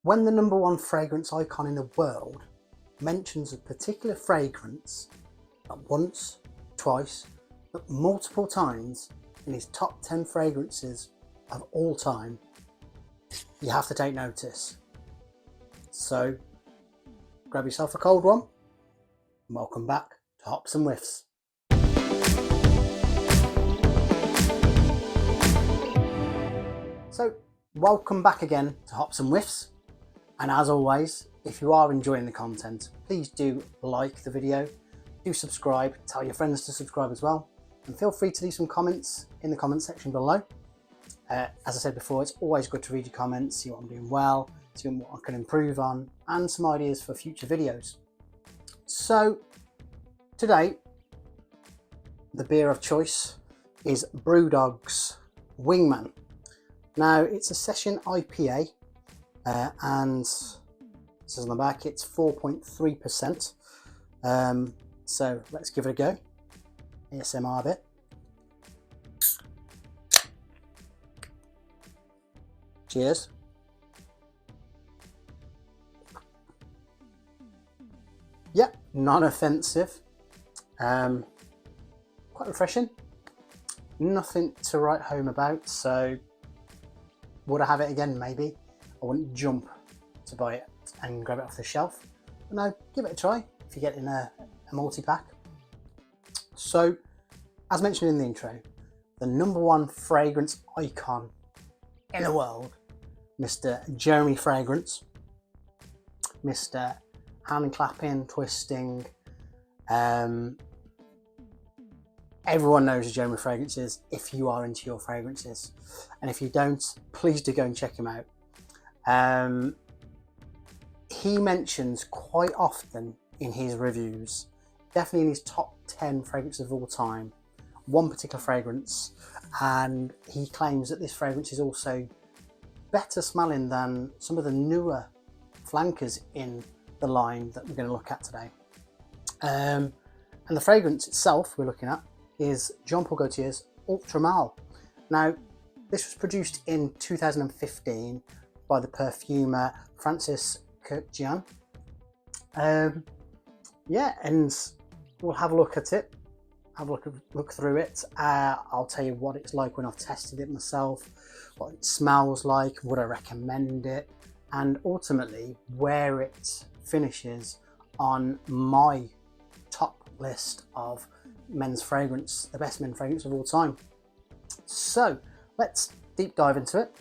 When the #1 fragrance icon in the world mentions a particular fragrance not once, twice, but multiple times in his top 10 fragrances of all time, you have to take notice. So grab yourself a cold one and welcome back to Hops and Whiffs. So welcome back again to Hops and Whiffs, and as always, if you are enjoying the content, please do like the video, do subscribe, tell your friends to subscribe as well, and feel free to leave some comments in the comment section below. As I said before, it's always good to read your comments, see what I'm doing well, see what I can improve on, and some ideas for future videos. So today, the beer of choice is Brewdog's Wingman. Now, it's a session IPA, and it says on the back it's 4.3%. So let's give it a go. ASMR bit. Cheers. Yep, non-offensive. Quite refreshing. Nothing to write home about, so would I have it again? Maybe. I wouldn't jump to buy it and grab it off the shelf. But no, give it a try if you get in a multi-pack. So, as mentioned in the intro, the #1 fragrance icon in the world, Mr. Jeremy Fragrance, Mr. hand clapping, twisting. Everyone knows who Jeremy Fragrance is if you are into your fragrances, and if you don't, please do go and check him out. He mentions quite often in his reviews, definitely in his top 10 fragrances of all time, one particular fragrance, and he claims that this fragrance is also better smelling than some of the newer flankers in the line that we're going to look at today. And the fragrance itself we're looking at is Jean Paul Gaultier's Ultramale. Now, this was produced in 2015 by the perfumer Francis Kurkdjian. Yeah, and we'll have a look at it, have a look through it. I'll tell you what it's like when I've tested it myself, what it smells like, would I recommend it, and ultimately where it finishes on my top list of men's fragrance, the best men's fragrance of all time. So let's deep dive into it.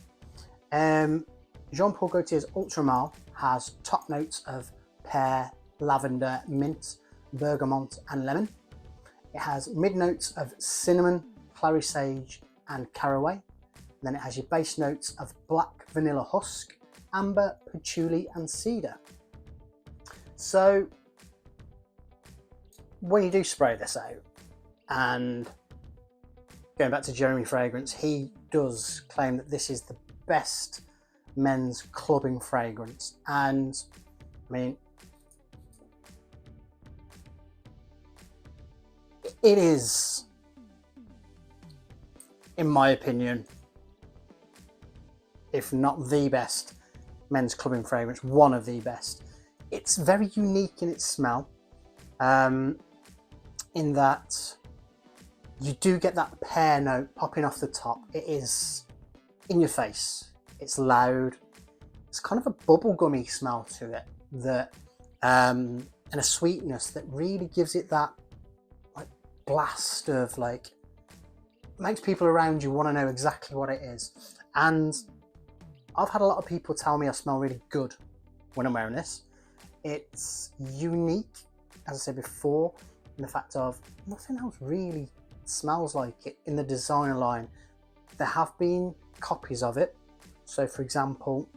Jean Paul Gaultier's Ultramale has top notes of pear, lavender, mint, bergamot and lemon. It has mid notes of cinnamon, clary sage and caraway. Then it has your base notes of black vanilla husk, amber, patchouli and cedar. So when you do spray this out, and going back to Jeremy Fragrance, he does claim that this is the best men's clubbing fragrance, and I mean, it is, in my opinion, if not the best men's clubbing fragrance, one of the best. It's very unique in its smell, in that you do get that pear note popping off the top. It is in your face, it's loud, it's kind of a bubblegummy smell to it, that and a sweetness that really gives it that like blast of, like, makes people around you want to know exactly what it is. And I've had a lot of people tell me I smell really good when I'm wearing this. It's unique, as I said before, in the fact of nothing else really smells like it in the designer line. There have been copies of it. So for example,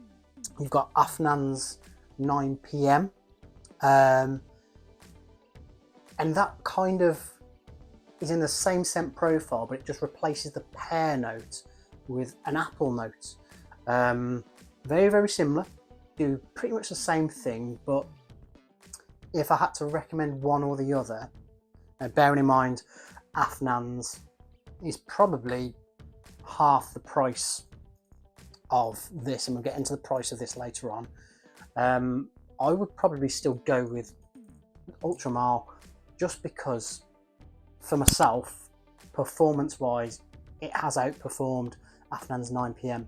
you've got Afnan's 9 PM, and that kind of is in the same scent profile, but it just replaces the pear note with an apple note. Very, very similar, do pretty much the same thing, but if I had to recommend one or the other, bearing in mind Afnan's is probably half the price of this, and we'll get into the price of this later on, I would probably still go with ultramale, just because for myself, performance wise, it has outperformed Afnan's 9 PM.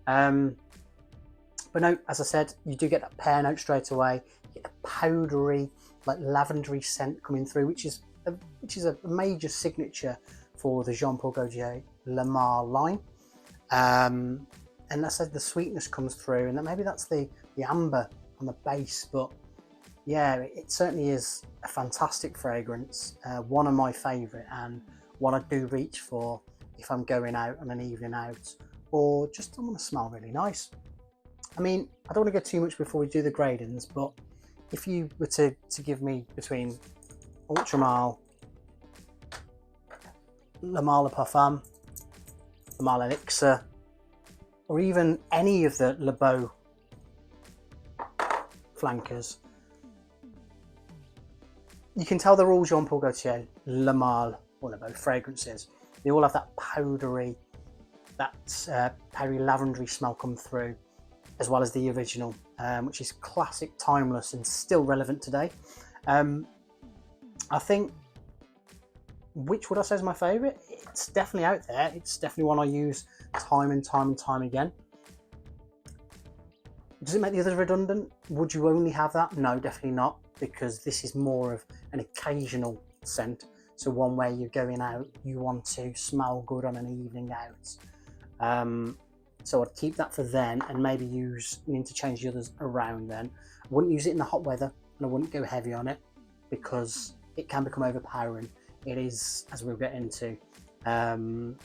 But no, as I said, you do get that pear note straight away. You get the powdery, like lavendery scent coming through, which is a major signature for the Jean Paul Gaultier Le Male line. And I said the sweetness comes through, and maybe that's the amber on the base, but yeah, it certainly is a fantastic fragrance, one of my favourite, and one I do reach for if I'm going out on an evening out, or just I want to smell really nice. I mean, I don't want to go too much before we do the gradings, but if you were to give me between ultramale, Le Male Parfum, Le Male Elixir, or even any of the Le Beau flankers, you can tell they're all Jean Paul Gaultier Le Male or Le Beau fragrances. They all have that powdery, that perry lavendery smell come through, as well as the original, which is classic, timeless, and still relevant today. I think, which would I say is my favourite? It's definitely out there. It's definitely one I use time and time again. Does it make the others redundant? Would you only have that? No, definitely not, because this is more of an occasional scent. So one where you're going out, you want to smell good on an evening out. So I'd keep that for then, and maybe interchange the others around then. I wouldn't use it in the hot weather, and I wouldn't go heavy on it, because it can become overpowering. It is, as we'll get into, something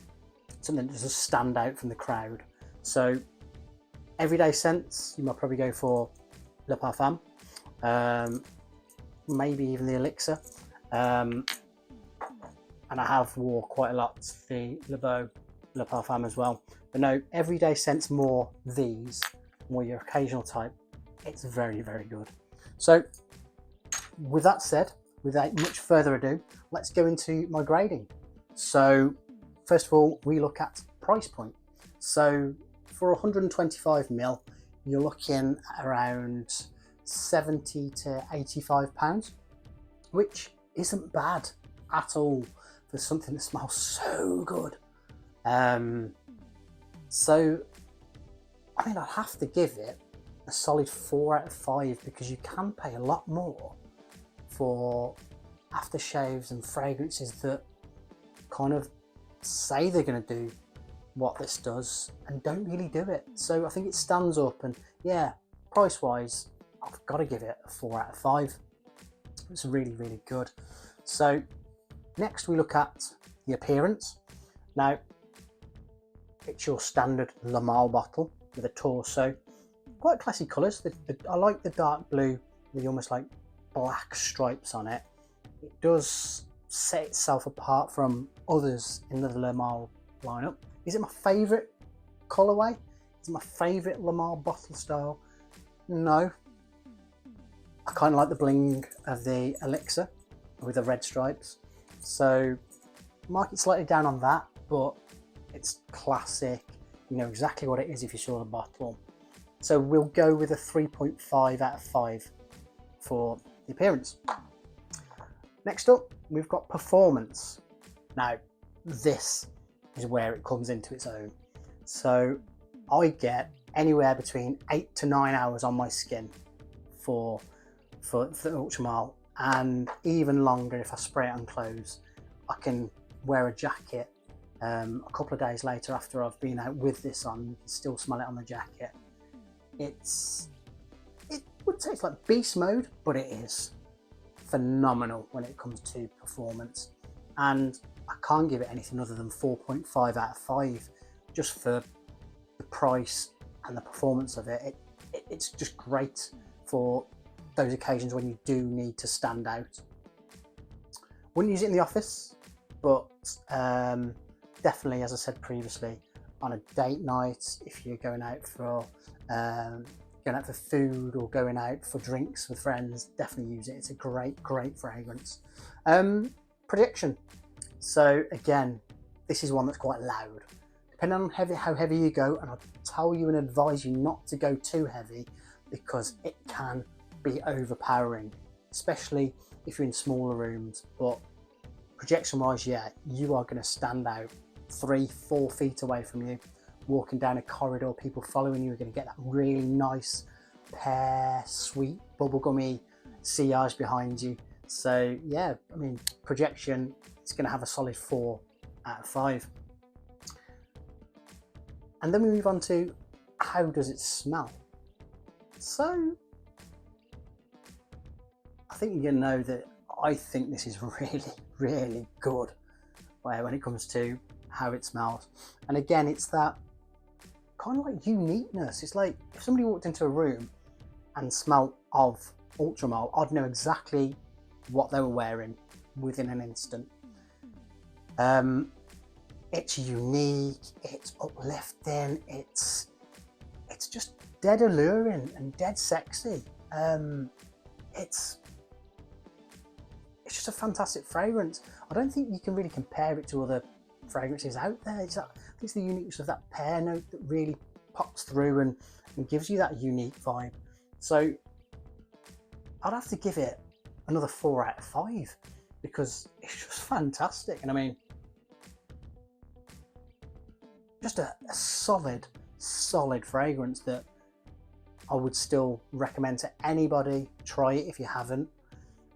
that doesn't stand out from the crowd. So everyday scents, you might probably go for Le Parfum, maybe even the Elixir, and I have wore quite a lot the Le Beau Le Parfum as well. But no, everyday scents, more these, more your occasional type. It's very, very good. So with that said, without much further ado, let's go into my grading. So first of all, we look at price point. So for 125ml, you're looking at around 70 to 85 pounds, which isn't bad at all for something that smells so good. So, I mean, I'd have to give it a solid 4 out of 5, because you can pay a lot more for aftershaves and fragrances that kind of say they're going to do what this does and don't really do it. So I think it stands up, and yeah, price wise, I've got to give it a 4 out of 5. It's really, really good. So next we look at the appearance. Now, it's your standard Le Male bottle with a torso. Quite classy colours. I like the dark blue with almost like black stripes on it. It does set itself apart from others in the Le Male lineup. Is it my favourite colourway? Is it my favourite Le Male bottle style? No. I kind of like the bling of the Elixir with the red stripes. So mark it slightly down on that, but it's classic. You know exactly what it is if you saw the bottle. So we'll go with a 3.5 out of 5 for the appearance. Next up, we've got performance. Now, this is where it comes into its own. So I get anywhere between 8 to 9 hours on my skin for the ultramale, and even longer if I spray it on clothes. I can wear a jacket a couple of days later after I've been out with this on. You can still smell it on the jacket. It would say it's like beast mode, but it is phenomenal when it comes to performance, and I can't give it anything other than 4.5 out of 5 just for the price and the performance of it. It's just great for those occasions when you do need to stand out. Wouldn't use it in the office, but definitely, as I said previously, on a date night, if you're going out for food or going out for drinks with friends, definitely use it. It's a great fragrance. Prediction. So again, this is one that's quite loud. depending on how heavy you go, and I'll tell you and advise you not to go too heavy because it can be overpowering, especially if you're in smaller rooms. But projection wise, yeah, you are going to stand out 3-4 feet away from you. Walking down a corridor, people following you are going to get that really nice pear, sweet, bubblegummy sillage behind you. So yeah, I mean, projection, it's going to have a solid 4 out of 5. And then we move on to how does it smell? So I think you're going to know that I think this is really, really good when it comes to how it smells. And again, it's that kind of like uniqueness. It's like if somebody walked into a room and smelled of ultramale, I'd know exactly what they were wearing within an instant. It's unique, it's uplifting, it's just dead alluring and dead sexy. It's just a fantastic fragrance. I don't think you can really compare it to other fragrances out there. It's the uniqueness of that pear note that really pops through and gives you that unique vibe. So I'd have to give it another 4 out of 5 because it's just fantastic. And I mean, just a solid fragrance that I would still recommend to anybody. Try it if you haven't.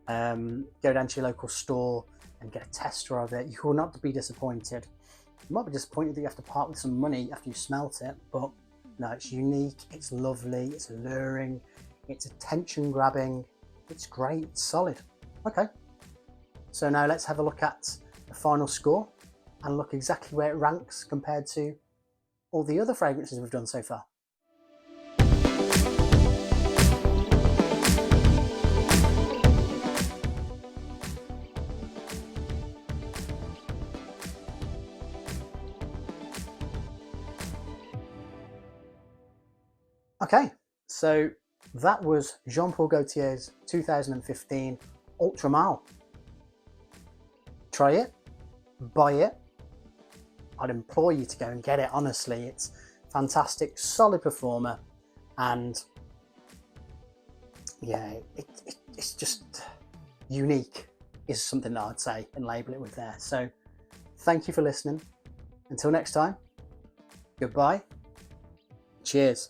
Go down to your local store and get a tester of it. You will not be disappointed. You might be disappointed that you have to part with some money after you smelt it, but no, it's unique, it's lovely, it's alluring, it's attention grabbing, it's great, it's solid. Okay, so now let's have a look at the final score and look exactly where it ranks compared to all the other fragrances we've done so far. Okay, so that was Jean Paul Gaultier's 2015 Ultramale. Try it, buy it. I'd implore you to go and get it, honestly. It's fantastic, solid performer, and yeah, it's just unique is something that I'd say and label it with there. So thank you for listening. Until next time, goodbye, cheers.